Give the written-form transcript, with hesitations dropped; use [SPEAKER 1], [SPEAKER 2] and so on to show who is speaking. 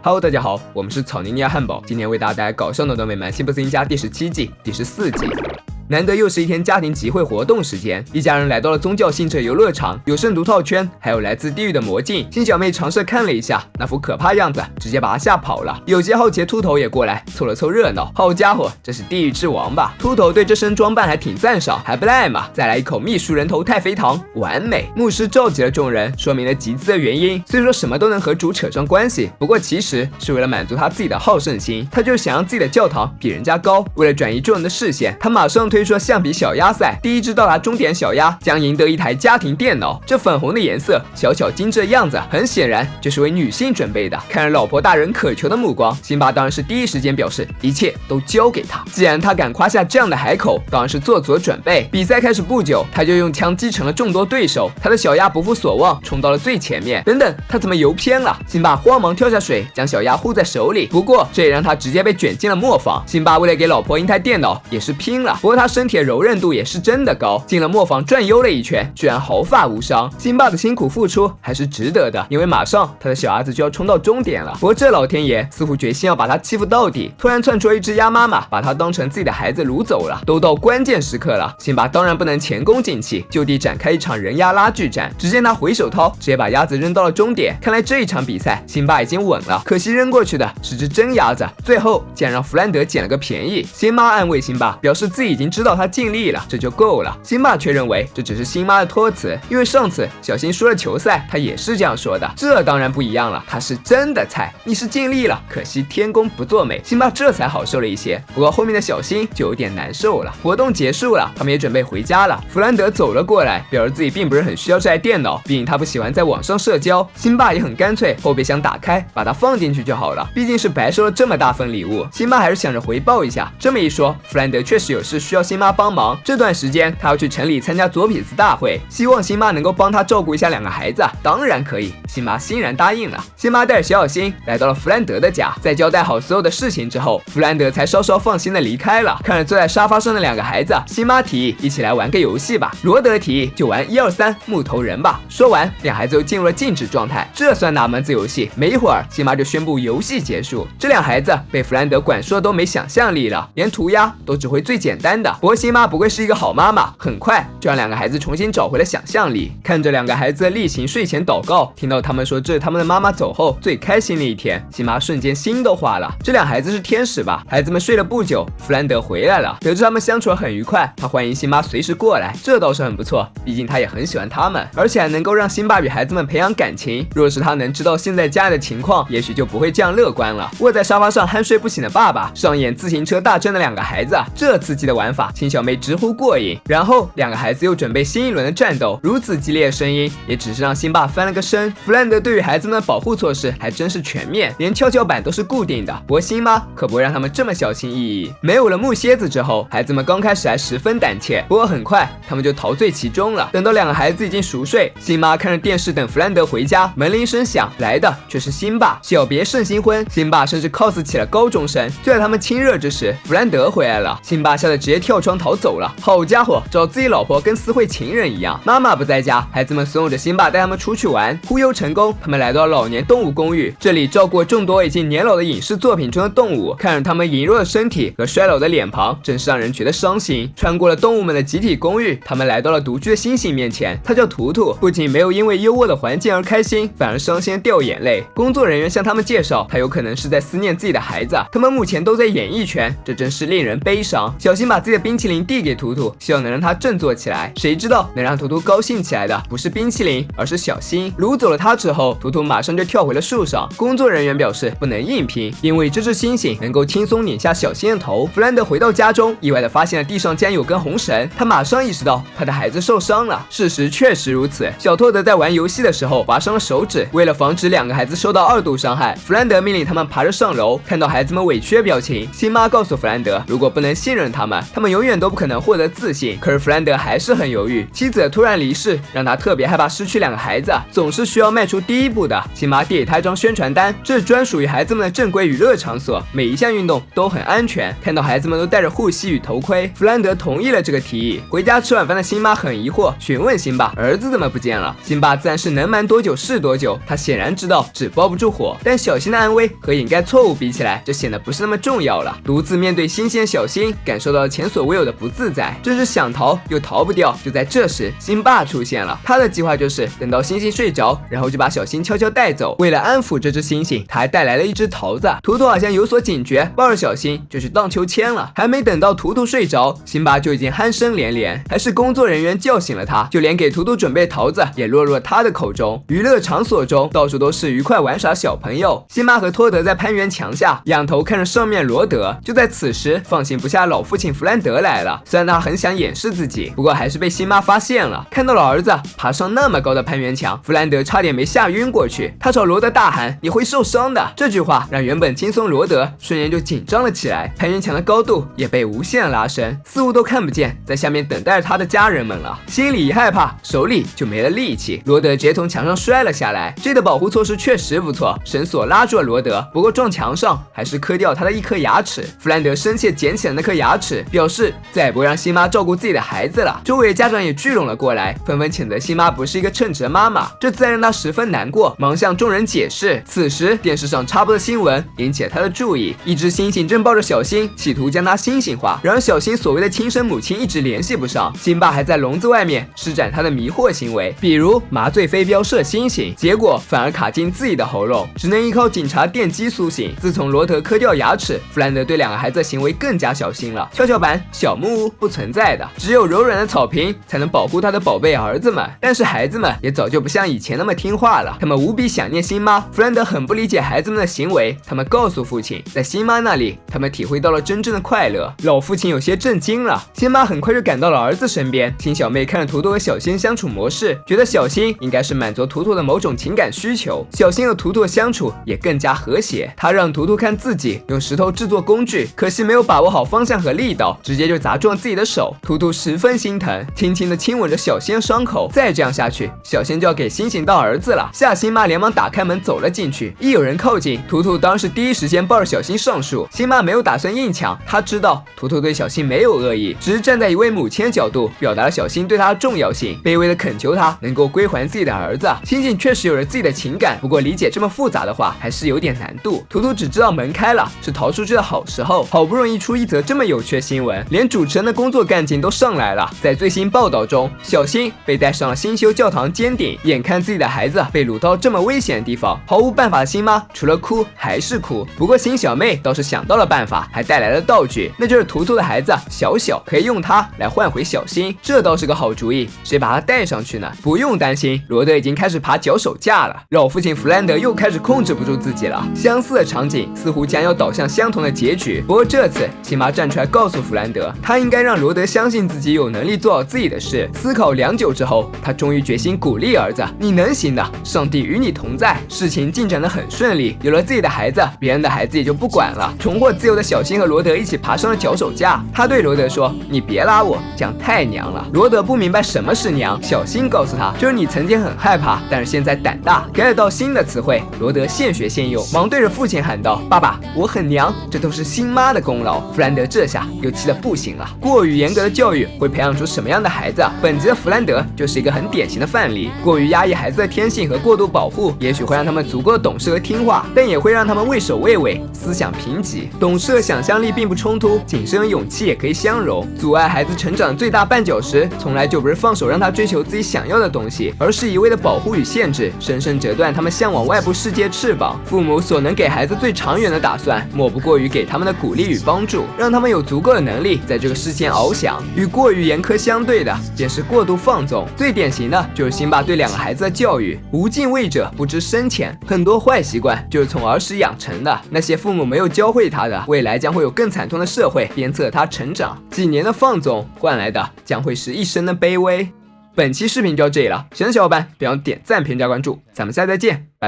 [SPEAKER 1] Hello， 大家好，我们是草泥尼亚汉堡，今天为大家带来搞笑的短美漫《辛普森一家》第17季第14集。难得又是一天家庭集会活动时间，一家人来到了宗教性质游乐场，有圣徒套圈，还有来自地狱的魔镜。新小妹尝试看了一下，那副可怕样子，直接把她吓跑了。有些好奇的秃头也过来凑了凑热闹。好家伙，这是地狱之王吧？秃头对这身装扮还挺赞赏，还不赖嘛。再来一口秘书人头太妃糖，完美。牧师召集了众人，说明了集资的原因。虽说什么都能和主扯上关系，不过其实是为了满足他自己的好胜心，他就是想让自己的教堂比人家高。为了转移众人的视线，他马上推出了橡皮小鸭赛，第一只到达终点小鸭将赢得一台家庭电脑。这粉红的颜色，小巧精致的样子，很显然就是为女性准备的。看着老婆大人渴求的目光，辛巴当然是第一时间表示一切都交给他。既然他敢夸下这样的海口，当然是做足了准备。比赛开始不久，他就用枪击沉了众多对手。他的小鸭不负所望，冲到了最前面。等等，他怎么游偏了？辛巴慌忙跳下水，将小鸭护在手里。不过这也让他直接被卷进了磨坊。辛巴为了给老婆赢台电脑，也是拼了。不过他身体的柔韧度也是真的高，进了磨坊转悠了一圈，居然毫发无伤。辛巴的辛苦付出还是值得的，因为马上他的小鸭子就要冲到终点了。不过这老天爷似乎决心要把他欺负到底，突然窜出了一只鸭妈妈，把他当成自己的孩子掳走了。都到关键时刻了，辛巴当然不能前功尽弃，就地展开一场人鸭拉锯战。只见他回手掏，直接把鸭子扔到了终点。看来这一场比赛辛巴已经稳了，可惜扔过去的是只真鸭子，最后竟然让弗兰德捡了个便宜。辛妈安慰辛巴，表示自己已经知道他尽力了，这就够了。辛巴却认为这只是辛妈的托词，因为上次小新输了球赛，他也是这样说的。这当然不一样了，他是真的菜，你是尽力了，可惜天公不作美。辛巴这才好受了一些，不过后面的小新就有点难受了。活动结束了，他们也准备回家了。弗兰德走了过来，表示自己并不是很需要这台电脑，毕竟他不喜欢在网上社交。辛巴也很干脆，后备箱打开，把它放进去就好了，毕竟是白收了这么大份礼物。辛巴还是想着回报一下。这么一说，弗兰德确实有事需要辛妈帮忙，这段时间他要去城里参加左撇子大会，希望辛妈能够帮他照顾一下两个孩子。当然可以，辛妈欣然答应了。辛妈带着小新来到了弗兰德的家，在交代好所有的事情之后，弗兰德才稍稍放心的离开了。看着坐在沙发上的两个孩子，辛妈提议一起来玩个游戏吧。罗德提议就玩1、2、3木头人吧。说完，两孩子又进入了静止状态。这算哪门子游戏？没一会儿，辛妈就宣布游戏结束。这两孩子被弗兰德管说都没想象力了，连涂鸦都只会最简单的。不过辛妈不愧是一个好妈妈，很快就让两个孩子重新找回了想象力。看着两个孩子例行睡前祷告，听到他们说这是他们的妈妈走后最开心的一天，辛妈瞬间心都化了。这两孩子是天使吧？孩子们睡了不久，弗兰德回来了，得知他们相处得很愉快，他欢迎辛巴随时过来，这倒是很不错，毕竟他也很喜欢他们，而且还能够让辛巴与孩子们培养感情。若是他能知道现在家里的情况，也许就不会这样乐观了。卧在沙发上酣睡不醒的爸爸，上演自行车大战的两个孩子，这刺激的玩法，亲小妹直呼过瘾。然后两个孩子又准备新一轮的战斗，如此激烈的声音，也只是让辛巴翻了个身。弗兰德对于孩子们的保护措施还真是全面，连跷跷板都是固定的。不过辛妈可不会让他们这么小心翼翼。没有了木蝎子之后，孩子们刚开始还十分胆怯，不过很快他们就陶醉其中了。等到两个孩子已经熟睡，辛妈看着电视等弗兰德回家，门铃声响，来的却是辛爸。小别胜新婚，辛爸甚至 cos 起了高中生。就在他们亲热之时，弗兰德回来了，辛爸吓得直接跳窗逃走了。好家伙，找自己老婆跟私会情人一样。妈妈不在家，孩子们怂恿着辛爸带他们出去玩，忽悠成功，他们来到了老年动物公寓，这里照顾众多已经年老的影视作品中的动物，看着他们羸弱的身体和衰老的脸庞，真是让人觉得伤心。穿过了动物们的集体公寓，他们来到了独居的猩猩面前，他叫图图，不仅没有因为优渥的环境而开心，反而伤心掉眼泪。工作人员向他们介绍，他有可能是在思念自己的孩子，他们目前都在演艺圈，这真是令人悲伤。小新把自己的冰淇淋递给图图，希望能让他振作起来，谁知道能让图图高兴起来的不是冰淇淋，而是小新。掳走了他之后，图图马上就跳回了树上。工作人员表示不能硬拼，因为这只猩猩能够轻松拧下小新的头。弗兰德回到家中，意外的发现了地上竟然有根红绳，他马上意识到他的孩子受伤了。事实确实如此，小托德在玩游戏的时候划伤了手指，为了防止两个孩子受到2度伤害，弗兰德命令他们爬着上楼。看到孩子们委屈的表情，辛妈告诉弗兰德，如果不能信任他们们永远都不可能获得自信。可是弗兰德还是很犹豫，妻子的突然离世让他特别害怕失去2个孩子，总是需要迈出第一步的。辛巴递给他一张宣传单，这是专属于孩子们的正规娱乐场所，每一项运动都很安全。看到孩子们都戴着护膝与头盔，弗兰德同意了这个提议。回家吃晚饭的辛巴很疑惑，询问辛巴儿子怎么不见了。辛巴自然是能瞒多久是多久，他显然知道纸包不住火，但小新的安危和掩盖错误比起来，就显得不是那么重要了。独自面对新鲜小新，感受到了前所未有的不自在，真是想逃又逃不掉。就在这时，辛巴出现了，他的计划就是等到猩猩睡着，然后就把小新悄悄带走。为了安抚这只猩猩，他还带来了一只桃子。图图好像有所警觉，抱着小新就去荡秋千了。还没等到图图睡着，辛巴就已经鼾声连连，还是工作人员叫醒了他，就连给图图准备桃子也落入了他的口中。娱乐场所中到处都是愉快玩耍小朋友，辛巴和托德在攀援墙下仰头看着上面罗德。就在此时，放心不下老父亲弗兰德来了。虽然他很想掩饰自己，不过还是被辛巴发现了。看到了儿子爬上那么高的攀援墙，弗兰德差点没吓晕过去。他朝罗德大喊：“你会受伤的！”这句话让原本轻松罗德瞬间就紧张了起来。攀援墙的高度也被无限拉伸，似乎都看不见在下面等待着他的家人们了。心里一害怕，手里就没了力气，罗德直接从墙上摔了下来。这的保护措施确实不错，绳索拉住了罗德，不过撞墙上还是磕掉他的一颗牙齿。弗兰德生气捡起了那颗牙齿，表示再也不会让辛巴照顾自己的孩子了。周围的家长也聚拢了过来，纷纷谴责辛巴不是一个称职的妈妈，这自然让他十分难过，忙向众人解释。此时电视上插播的新闻引起了他的注意，一只猩猩正抱着小新，企图将他猩猩化。然而小新所谓的亲生母亲一直联系不上，辛巴还在笼子外面施展他的迷惑行为，比如麻醉飞镖射猩猩，结果反而卡进自己的喉咙，只能依靠警察电击苏醒。自从罗德磕掉牙齿，弗兰德对2个孩子的行为更加小心了。跷跷板、小木屋不存在的，只有柔软的草坪才能保护他的宝贝儿子们。但是孩子们也早就不像以前那么听话了，他们无比想念辛妈。弗兰德很不理解孩子们的行为，他们告诉父亲，在辛妈那里，他们体会到了真正的快乐。老父亲有些震惊了。辛妈很快就赶到了儿子身边，辛小妹看着图图和小新相处模式，觉得小新应该是满足图图的某种情感需求。小新和图图的相处也更加和谐，他让图图看自己用石头制作工具，可惜没有把握好方向和力道，直接就砸中了自己的手。图图十分心疼，轻轻的亲吻着小新的伤口。再这样下去，小新就要给猩猩当儿子了。夏辛妈连忙打开门走了进去，一有人靠近，图图当然是第一时间抱着小新上树。辛妈没有打算硬抢，她知道图图对小新没有恶意，只是站在一位母亲的角度表达了小新对她的重要性，卑微的恳求她能够归还自己的儿子。猩猩确实有着自己的情感，不过理解这么复杂的话还是有点难度。图图只知道门开了，是逃出去的好时候，好不容易出一则这么有趣的新闻，连主持人的工作干劲都上来了。在最新报道中，小新被带上了新修教堂尖顶，眼看自己的孩子被掳到这么危险的地方，毫无办法的辛妈除了哭还是哭。不过辛小妹倒是想到了办法，还带来了道具，那就是图图的孩子小小，可以用它来换回小新，这倒是个好主意。谁把它带上去呢？不用担心，罗德已经开始爬脚手架了。老父亲弗兰德又开始控制不住自己了，相似的场景似乎将要导向相同的结局。不过这次辛妈站出来告诉弗兰德，他应该让罗德相信自己有能力做好自己的事。思考良久之后，他终于决心鼓励儿子，你能行的，上帝与你同在。事情进展得很顺利，有了自己的孩子，别人的孩子也就不管了。重获自由的小新和罗德一起爬上了脚手架，他对罗德说，你别拉我，这样太娘了。罗德不明白什么是娘，小新告诉他，就是你曾经很害怕，但是现在胆大。给了道新的词汇，罗德现学现用，忙对着父亲喊道，爸爸，我很娘，这都是辛妈的功劳。弗兰德这下又气得不行了。过于严格的教育会培养出什么样的孩子？本集的弗兰德就是一个很典型的范例。过于压抑孩子的天性和过度保护，也许会让他们足够的懂事和听话，但也会让他们畏首畏尾，思想贫瘠。懂事和想象力并不冲突，谨慎和勇气也可以相容。阻碍孩子成长的最大绊脚石，从来就不是放手让他追求自己想要的东西，而是一味的保护与限制，深深折断他们向往外部世界翅膀。父母所能给孩子最长远的打算，莫不过于给他们的鼓励与帮助，让他们有足够的能力在这个世间翱翔。与过于严苛相对的，便是过度放纵。最典型的就是辛巴对2个孩子的教育，无敬畏者不知深浅，很多坏习惯就是从儿时养成的。那些父母没有教会他的，未来将会有更惨痛的社会鞭策他成长。几年的放纵换来的将会是一生的卑微。本期视频就到这里了，喜欢的小伙伴别忘点赞、评论、加关注，咱们下次再见，拜拜。